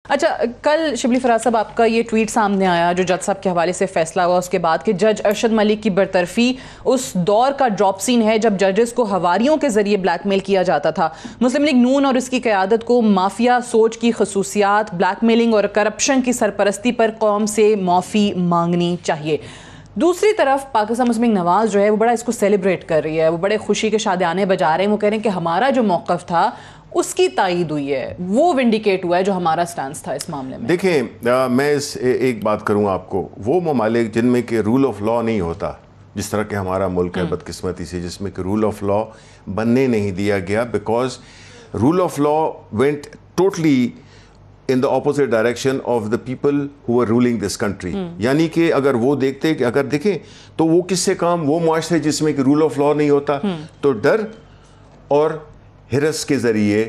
अच्छा, कल शिबली फराज साहब आपका ये ट्वीट सामने आया जो जज साहब के हवाले से फैसला हुआ उसके बाद कि जज अरशद मलिक की बरतरफी उस दौर का ड्रॉप सीन है जब जजेस को हवारियों के जरिए ब्लैकमेल किया जाता था। मुस्लिम लीग नून और इसकी क़यादत को माफिया सोच की खसूसियात, ब्लैकमेलिंग और करप्शन की सरपरस्ती पर कौम से माफ़ी मांगनी चाहिए। दूसरी तरफ पाकिस्तान मुस्लिम लीग नवाज जो है वो बड़ा इसको सेलिब्रेट कर रही है, वो बड़े खुशी के शादियाने बजा रहे हैं। वो कह रहे हैं कि हमारा जो मौक़िफ़ था उसकी तायीद हुई है, वो विंडिकेट हुआ है जो हमारा स्टांस था इस मामले में। देखें, मैं एक बात करूँ आपको, वो ममालिक जिनमें कि रूल ऑफ लॉ नहीं होता, जिस तरह के हमारा मुल्क है बदकिस्मती से, जिसमें कि रूल ऑफ लॉ बनने नहीं दिया गया, because rule of law went totally in the opposite direction of the people who are ruling this country. यानी कि अगर वो देखते कि अगर देखें तो वो किससे काम, वो मुआशरे जिसमें कि रूल ऑफ लॉ नहीं होता, तो डर और हिरस के ज़रिए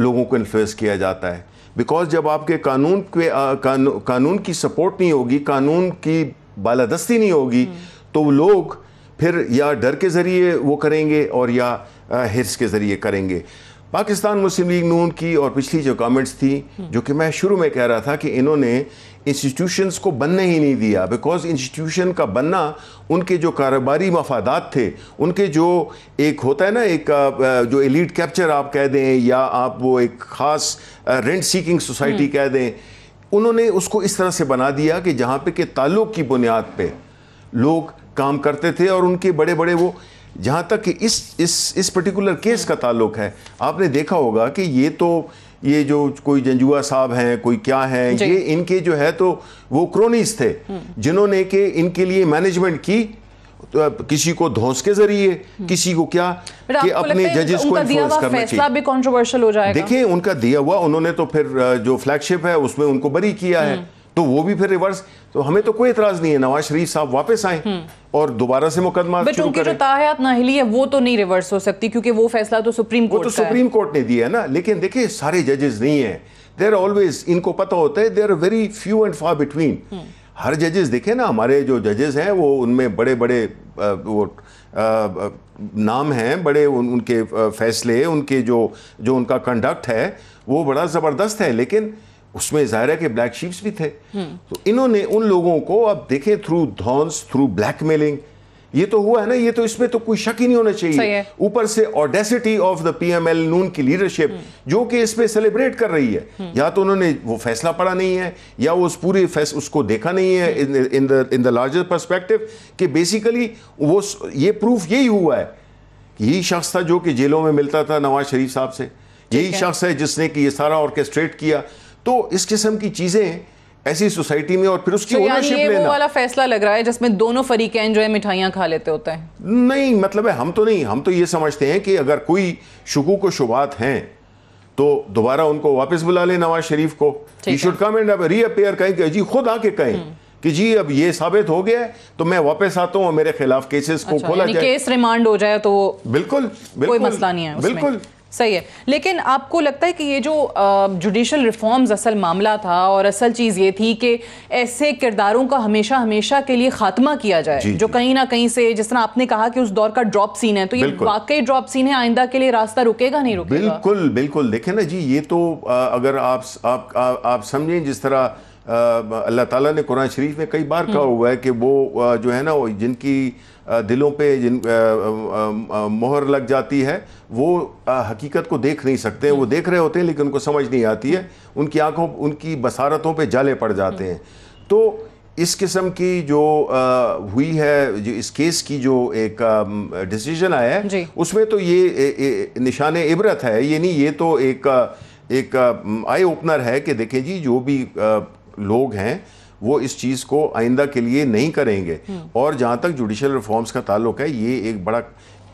लोगों को इन्फ्लुएंस किया जाता है। बिकॉज जब आपके कानून की सपोर्ट नहीं होगी, कानून की बालादस्ती नहीं होगी, तो लोग फिर या डर के ज़रिए वो करेंगे और या हिरस के ज़रिए करेंगे। पाकिस्तान मुस्लिम लीग नून की और पिछली जो गवर्नमेंट्स थी, जो कि मैं शुरू में कह रहा था कि इन्होंने इंस्टीट्यूशंस को बनने ही नहीं दिया, बिकॉज इंस्टीट्यूशन का बनना उनके जो कारोबारी मफादात थे, उनके जो एक होता है ना, एक जो एलीट कैप्चर आप कह दें या आप वो एक ख़ास रेंट सीकिंग सोसाइटी कह दें, उन्होंने उसको इस तरह से बना दिया कि जहाँ पे कि ताल्लुक़ की बुनियाद पे लोग काम करते थे। और उनके बड़े बड़े वो, जहाँ तक कि इस पर्टिकुलर केस का ताल्लुक है, आपने देखा होगा कि ये जो कोई जंजुआ साहब हैं, कोई क्या हैं, ये इनके जो है तो वो क्रोनीज थे जिन्होंने कि इनके लिए मैनेजमेंट की, तो किसी को धौंस के जरिए, किसी को क्या कि अपने जजेस को इन्फ्लुएंस करना चाहिए। भी कंट्रोवर्शियल हो जाएगा। देखिए, उनका दिया हुआ, उन्होंने तो फिर जो फ्लैगशिप है उसमें उनको बरी किया है, तो वो भी फिर रिवर्स। तो हमें तो कोई एतराज नहीं है, नवाज शरीफ साहब वापस आए और दोबारा से मुकदमा शुरू करें। जो ताहयात नाहिली है वो तो नहीं रिवर्स हो सकती, क्योंकि वो फैसला तो सुप्रीम कोर्ट ने दिया है ना। लेकिन देखिए, सारे जजेस नहीं है, देयर ऑलवेज, इनको पता होता है, there very few and far between. हर जजेस देखे ना, हमारे जो जजेस हैं वो उनमें बड़े बड़े वो नाम हैं, बड़े उनके फैसले, उनके जो उनका कंडक्ट है वो बड़ा ज़बरदस्त है। लेकिन उसमें जाहिर है कि ब्लैक शीप्स भी थे। तो इन्होंने उन लोगों को, अब देखें, थ्रू धौंस, थ्रू ब्लैकमेलिंग, ये तो हुआ है ना, ये तो इसमें तो कोई शक ही नहीं होना चाहिए। ऊपर से ऑडेसिटी ऑफ द पीएमएल नून की लीडरशिप जो कि इस पे सेलिब्रेट कर रही है। या तो उन्होंने वो फैसला पढ़ा नहीं है, या वो उस पूरे उसको देखा नहीं है इन द लार्जर पर्सपेक्टिव, कि बेसिकली वो ये प्रूफ यही हुआ है, यही शख्स था जो कि जेलों में मिलता था नवाज शरीफ साहब से, यही शख्स है जिसने कि ये सारा ऑर्केस्ट्रेट किया। तो इस किस्म की चीजें ऐसी सोसाइटी में, और फिर उसकी ओनरशिप लेना, वो वाला फैसला लग रहा है जिसमें दोनों फरीकैन जो है मिठाइयां खा लेते होते हैं। नहीं, मतलब है हम तो नहीं, हम तो ये समझते हैं कि अगर कोई शुकूक व शुबात हैं तो दोबारा उनको वापस बुला ले नवाज शरीफ को। He should come and reappear, कहें कि जी खुद आके कहें कि जी अब ये साबित हो गया है तो मैं वापस आता हूँ और मेरे खिलाफ केसेस को खोला जाए, केस रिमांड हो जाए तो बिल्कुल कोई मसला नहीं है उसमें। बिल्कुल सही है। लेकिन आपको लगता है कि ये जो जुडिशल रिफॉर्म्स असल मामला था और असल चीज़ ये थी कि ऐसे किरदारों का हमेशा हमेशा के लिए खात्मा किया जाए, जो कहीं ना कहीं से, जिस तरह आपने कहा कि उस दौर का ड्रॉप सीन है, तो ये वाकई ड्रॉप सीन है, आइंदा के लिए रास्ता रुकेगा नहीं रुकेगा? बिल्कुल बिल्कुल। देखें ना जी, ये तो अगर आप समझें, जिस तरह अल्लाह ताला ने कुरान शरीफ में कई बार कहा हुआ है कि वो जो है ना, जिनकी दिलों पे मोहर लग जाती है वो हकीकत को देख नहीं सकते, वो देख रहे होते हैं लेकिन उनको समझ नहीं आती है, उनकी आंखों, उनकी बसारतों पे जाले पड़ जाते हैं। तो इस किस्म की जो हुई है, जो इस केस की जो एक डिसीजन आया है, उसमें तो ये निशान इबरत है, ये नहीं, ये तो एक आई ओपनर है कि देखें जी, जो भी लोग हैं वो इस चीज़ को आइंदा के लिए नहीं करेंगे। और जहाँ तक जुडिशल रिफॉर्म्स का ताल्लुक है, ये एक बड़ा,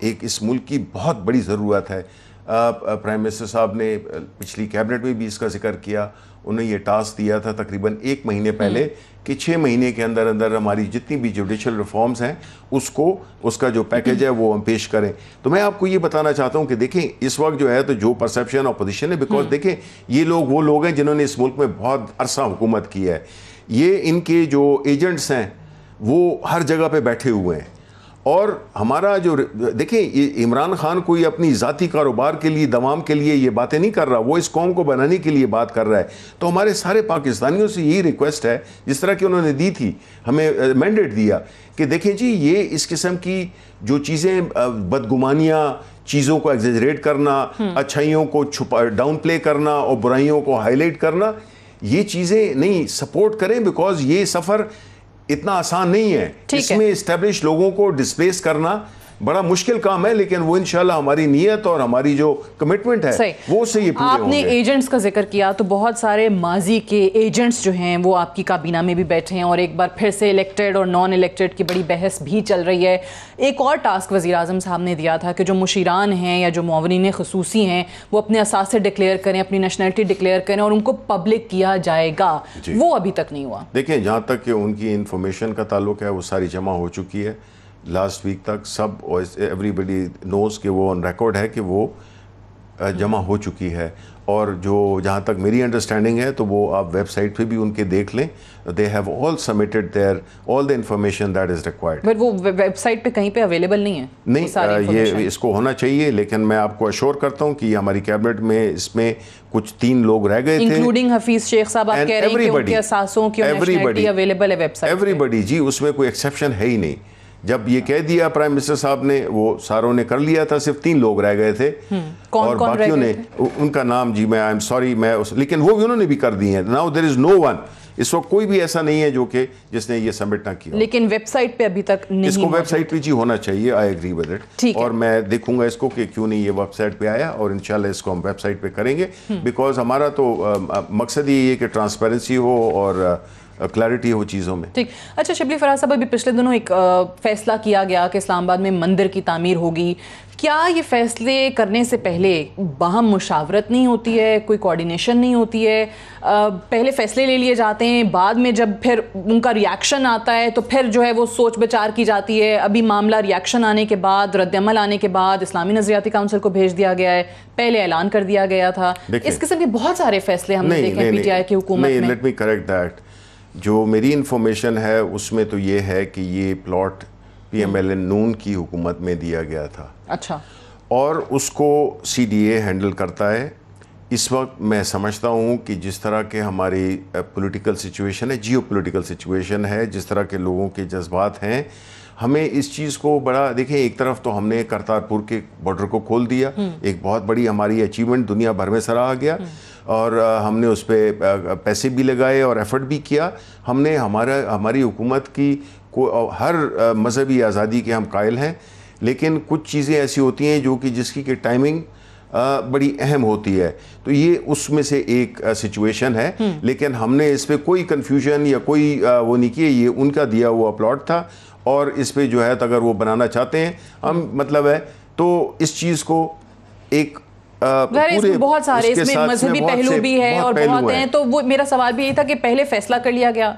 एक इस मुल्क की बहुत बड़ी ज़रूरत है। प्राइम मिनिस्टर साहब ने पिछली कैबिनेट में भी इसका जिक्र किया, उन्हें ये टास्क दिया था तकरीबन 1 महीने पहले कि 6 महीने के अंदर अंदर हमारी जितनी भी जुडिशल रिफॉर्म्स हैं उसका जो पैकेज है वो हम पेश करें। तो मैं आपको ये बताना चाहता हूँ कि देखें, इस वक्त जो है तो जो परसेप्शन और पोजीशन है, बिकॉज देखें ये लोग वो लोग हैं जिन्होंने इस मुल्क में बहुत अरसा हुकूमत की है, ये इनके जो एजेंट्स हैं वो हर जगह पे बैठे हुए हैं और हमारा जो देखिए इमरान खान कोई अपनी ज़ाती कारोबार के लिए दवाम के लिए ये बातें नहीं कर रहा, वो इस कौम को बनाने के लिए बात कर रहा है। तो हमारे सारे पाकिस्तानियों से यही रिक्वेस्ट है, जिस तरह की उन्होंने दी थी, हमें मैंडेट दिया कि देखें जी ये इस किस्म की जो चीज़ें बदगुमानियाँ, चीज़ों को एग्जेजरेट करना, अच्छाइयों को छुपा डाउन प्ले करना और बुराइयों को हाईलाइट करना, ये चीज़ें नहीं सपोर्ट करें, बिकॉज ये सफ़र इतना आसान नहीं है। इसमें इस्टेब्लिश लोगों को डिस्प्लेस करना बड़ा मुश्किल काम है, लेकिन वो इंशाल्लाह हमारी नीयत और हमारी जो कमिटमेंट है वो से ये पूरे आपने एजेंट्स का जिक्र किया, तो बहुत सारे माजी के एजेंट्स जो हैं वो आपकी काबीना में भी बैठे हैं और एक बार फिर से इलेक्टेड और नॉन इलेक्टेड की बड़ी बहस भी चल रही है। एक और टास्क वज़ीर आज़म साहब ने दिया था कि जो मुशीरान हैं या जो मुआवनीन ख़ुसूसी हैं वो अपने असासे डिक्लेयर करें, अपनी नेशनलिटी डिक्लेयर करें और उनको पब्लिक किया जाएगा। वो अभी तक नहीं हुआ। देखें, जहाँ तक कि उनकी इंफॉर्मेशन का ताल्लुक है वो सारी जमा हो चुकी है लास्ट वीक तक। सब एवरीबडी नोज़ कि वो ऑन रिकॉर्ड है कि वो जमा हो चुकी है। और जो जहाँ तक मेरी अंडरस्टैंडिंग है तो वो आप वेबसाइट पे भी उनके देख लें, they have all submitted there all the information that is required. But वो वेबसाइट पे कहीं पे अवेलेबल नहीं है। नहीं, ये इसको होना चाहिए, लेकिन मैं आपको अश्योर करता हूँ कि हमारी कैबिनेट में इसमें कुछ 3 लोग रह गए थे, इंक्लूडिंग हफीज शेख साहब। आप कह रहे हैं कि उनके असासों की नेशनलिटी अवेलेबल है वेबसाइट। एवरीबडी जी, उसमें कोई एक्सेप्शन है ही नहीं। जब ये कह दिया प्राइम मिनिस्टर साहब ने, वो सारों ने कर लिया था, सिर्फ 3 लोग रह गए थे। और बाकियों ने उनका नाम जी मैं आई एम सॉरी लेकिन वो भी उन्होंने भी कर दिए हैं। Now there is no one, इस वक्त कोई भी ऐसा नहीं है जो कि जिसने ये सबमिट ना किया। लेकिन वेबसाइट पे अभी तक नहीं, इसको वेबसाइट पे जी होना चाहिए। I agree with it. और मैं देखूंगा इसको कि क्यों नहीं ये वेबसाइट पे आया, और इंशाल्लाह इसको हम वेबसाइट पे करेंगे, बिकॉज हमारा तो मकसद ये है कि ट्रांसपेरेंसी हो और क्लैरिटी हो चीज़ों में। ठीक। अच्छा शिबली फराज साहब, अभी पिछले दिनों एक फैसला किया गया कि इस्लामाबाद में मंदिर की तामीर होगी। क्या ये फैसले करने से पहले बाहम मुशावरत नहीं होती है, कोई कोऑर्डिनेशन नहीं होती है? पहले फैसले ले लिए जाते हैं, बाद में जब फिर उनका रिएक्शन आता है तो फिर जो है वो सोच विचार की जाती है। अभी मामला रिएक्शन आने के बाद, रद्दअमल आने के बाद इस्लामी नज़रियाती काउंसिल को भेज दिया गया है, पहले ऐलान कर दिया गया था। इस किस्म के बहुत सारे फैसले हमने देखे पीटीआई की हुकूमत में। Let me correct that. जो मेरी इन्फॉर्मेशन है उसमें तो ये है कि ये प्लॉट PMLN नून की हुकूमत में दिया गया था। अच्छा। और उसको CDA हैंडल करता है। इस वक्त मैं समझता हूँ कि जिस तरह के हमारी पॉलिटिकल सिचुएशन है, जियो पॉलिटिकल सिचुएशन है, जिस तरह के लोगों के जज्बात हैं, हमें इस चीज़ को बड़ा देखें। एक तरफ तो हमने करतारपुर के बॉर्डर को खोल दिया, एक बहुत बड़ी हमारी अचीवमेंट दुनिया भर में सराहा गया, और हमने उस पर पैसे भी लगाए और एफर्ट भी किया। हमने हमारी हुकूमत की हर मजहबी आज़ादी के हम कायल हैं, लेकिन कुछ चीज़ें ऐसी होती हैं जो कि जिसकी कि टाइमिंग बड़ी अहम होती है। तो ये उसमें से एक सिचुएशन है, लेकिन हमने इस पर कोई कन्फ्यूजन या कोई वो नहीं किया। ये उनका दिया हुआ प्लॉट था, और इस पे जो है अगर वो बनाना चाहते हैं हम मतलब है तो इस चीज़ को एक पूरे बहुत सारे इसमें मजहबी पहलू भी है और बहुत हैं। तो वो मेरा सवाल भी यही था कि पहले फैसला कर लिया गया,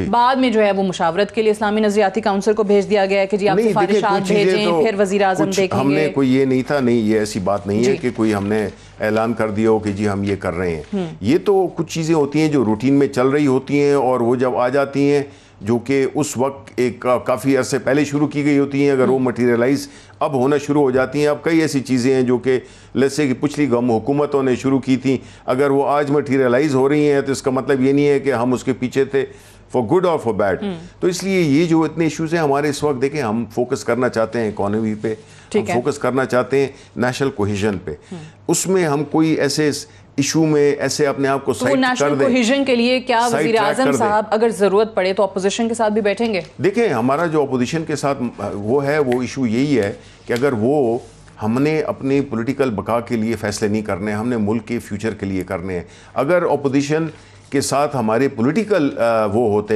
बाद में जो है वो मुशावरत के लिए इस्लामी नज़रियाती काउंसिल को भेज दिया गया कि जी आप सिफारिशात भेजें, फिर वज़ीर आज़म देखेंगे। हमने कोई ये नहीं था, नहीं ये ऐसी बात नहीं है कि कोई हमने ऐलान कर दिया हो कि जी हम ये कर रहे हैं। ये तो कुछ चीज़ें होती हैं जो रूटीन में चल रही होती हैं, और वो जब आ जाती हैं जो कि उस वक्त एक काफ़ी अरसे पहले शुरू की गई होती हैं, अगर वो मटीरियलाइज अब होना शुरू हो जाती हैं। अब कई ऐसी चीज़ें हैं जो कि जैसे कि पिछली हुकूमतों ने शुरू की थी, अगर वो आज मटीरियलाइज हो रही हैं तो इसका मतलब ये नहीं है कि हम उसके पीछे थे फॉर गुड और फॉर बैड। तो इसलिए ये जो इतने इश्यूज़ हैं हमारे इस वक्त, देखें हम फोकस करना चाहते हैं इकॉनमी पे, हम फोकस करना चाहते हैं नेशनल कोहेजन पे। उसमें हम कोई ऐसे इशू में ऐसे अपने आप को साइड कर दें। कोहेजन के लिए क्या वज़ीर आज़म साहब अगर ज़रूरत पड़े तो अपोजिशन के साथ भी बैठेंगे? देखें, हमारा जो अपोजिशन के साथ वो है, वो इशू यही है कि अगर वो हमने अपनी पॉलिटिकल बका के लिए फ़ैसले नहीं करने, हमने मुल्क के फ्यूचर के लिए करने हैं। अगर अपोजिशन के साथ हमारे पॉलिटिकल वो होते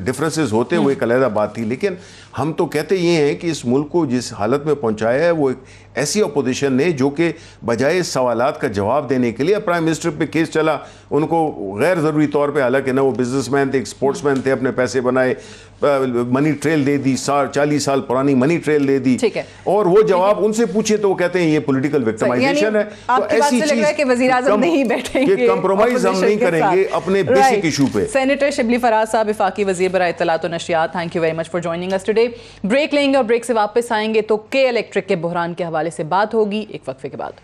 डिफरेंसेस होते वो एक अलग बात थी, लेकिन हम तो कहते ये हैं कि इस मुल्क को जिस हालत में पहुंचाया है वो एक ऐसी अपोजिशन ने जो कि बजाय सवालात का जवाब देने के लिए प्राइम मिनिस्टर पे केस चला, उनको गैर ज़रूरी तौर पे, हालांकि ना वो बिजनेसमैन थे, एक स्पोर्ट्समैन थे, अपने पैसे बनाए, मनी ट्रेल दे दी, 40 साल पुरानी मनी ट्रेल दे दी, और वो जवाब उनसे पूछे तो वो कहते हैं ये पॉलिटिकल विक्टिमाइजेशन है। तो ऐसी चीज वज़ीर-ए-आज़म नहीं बैठेंगे, कंप्रोमाइज हम नहीं करेंगे अपने बेसिक इशू पे। सेनेटर शिबली फराज साहब, वफाकी वज़ीर बराए इत्तलात व नशियात, thank you very much for joining us today. Break लेंगे और ब्रेक से वापस आएंगे तो के इलेक्ट्रिक के बहरान के हवाले से बात होगी एक वक्फे के बाद।